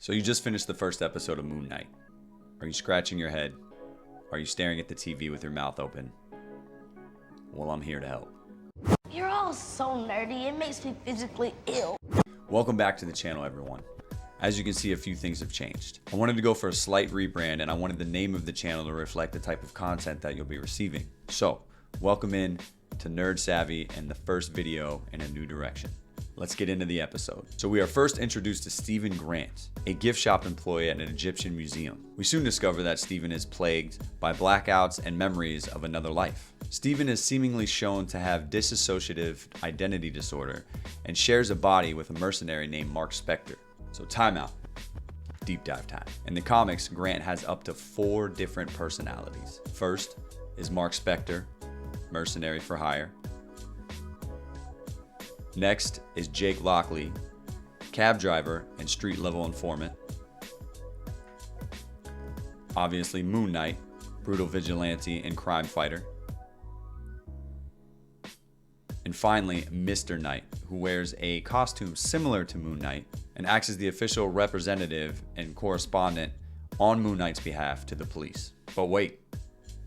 So you just finished the first episode of Moon Knight. Are you scratching your head? Are you staring at the TV with your mouth open? Well, I'm here to help. You're all so nerdy, it makes me physically ill. Welcome back to the channel, everyone. As you can see, a few things have changed. I wanted to go for a slight rebrand, and I wanted the name of the channel to reflect the type of content that you'll be receiving. So, welcome in to Nerd Savvy and the first video in a new direction. Let's get into the episode. So we are first introduced to Stephen Grant, a gift shop employee at an Egyptian museum. We soon discover that Stephen is plagued by blackouts and memories of another life. Stephen is seemingly shown to have dissociative identity disorder and shares a body with a mercenary named Mark Spector. So time out. Deep dive time. In the comics, Grant has up to 4 different personalities. First is Mark Spector, mercenary for hire. Next is Jake Lockley, cab driver and street level informant. Obviously Moon Knight, brutal vigilante and crime fighter. And finally, Mr. Knight, who wears a costume similar to Moon Knight and acts as the official representative and correspondent on Moon Knight's behalf to the police. But wait,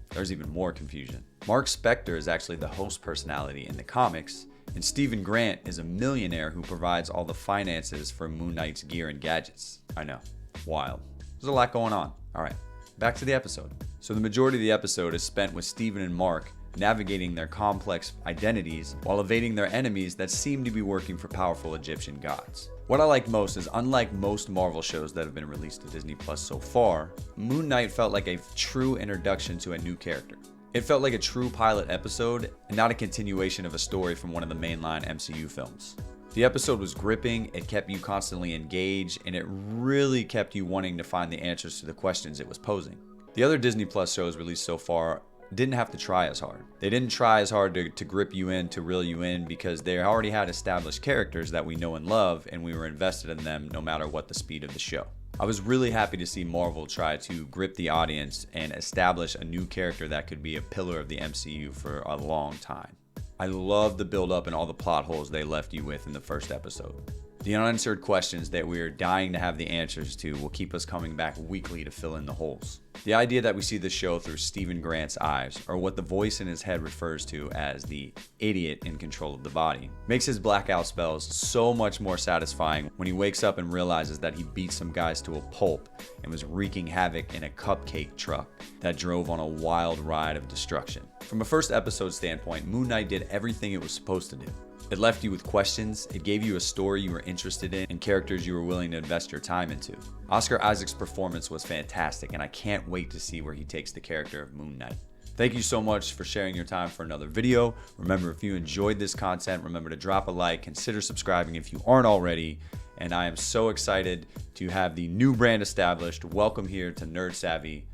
there's even more confusion. Mark Spector is actually the host personality in the comics, and Stephen Grant is a millionaire who provides all the finances for Moon Knight's gear and gadgets. I know, wild. There's a lot going on. All right, back to the episode. So the majority of the episode is spent with Stephen and Mark navigating their complex identities while evading their enemies that seem to be working for powerful Egyptian gods. What I like most is, unlike most Marvel shows that have been released to Disney Plus so far, Moon Knight felt like a true introduction to a new character. It felt like a true pilot episode and not a continuation of a story from one of the mainline MCU films. The episode was gripping, it kept you constantly engaged, and it really kept you wanting to find the answers to the questions it was posing. The other Disney Plus shows released so far didn't have to try as hard. They didn't try as hard to grip you in, to reel you in, because they already had established characters that we know and love, and we were invested in them no matter what the speed of the show. I was really happy to see Marvel try to grip the audience and establish a new character that could be a pillar of the MCU for a long time. I love the build up and all the plot holes they left you with in the first episode. The unanswered questions that we are dying to have the answers to will keep us coming back weekly to fill in the holes. The idea that we see the show through Stephen Grant's eyes, or what the voice in his head refers to as the idiot in control of the body, makes his blackout spells so much more satisfying when he wakes up and realizes that he beat some guys to a pulp and was wreaking havoc in a cupcake truck that drove on a wild ride of destruction. From a first episode standpoint, Moon Knight did everything it was supposed to do. It left you with questions, it gave you a story you were interested in, and characters you were willing to invest your time into. Oscar Isaac's performance was fantastic, and I can't wait to see where he takes the character of Moon Knight. Thank you so much for sharing your time for another video. Remember, if you enjoyed this content, remember to drop a like, consider subscribing if you aren't already, and I am so excited to have the new brand established. Welcome here to Nerd Savvy,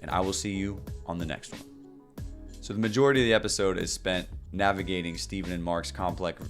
and I will see you on the next one. So the majority of the episode is spent navigating Stephen and Mark's complex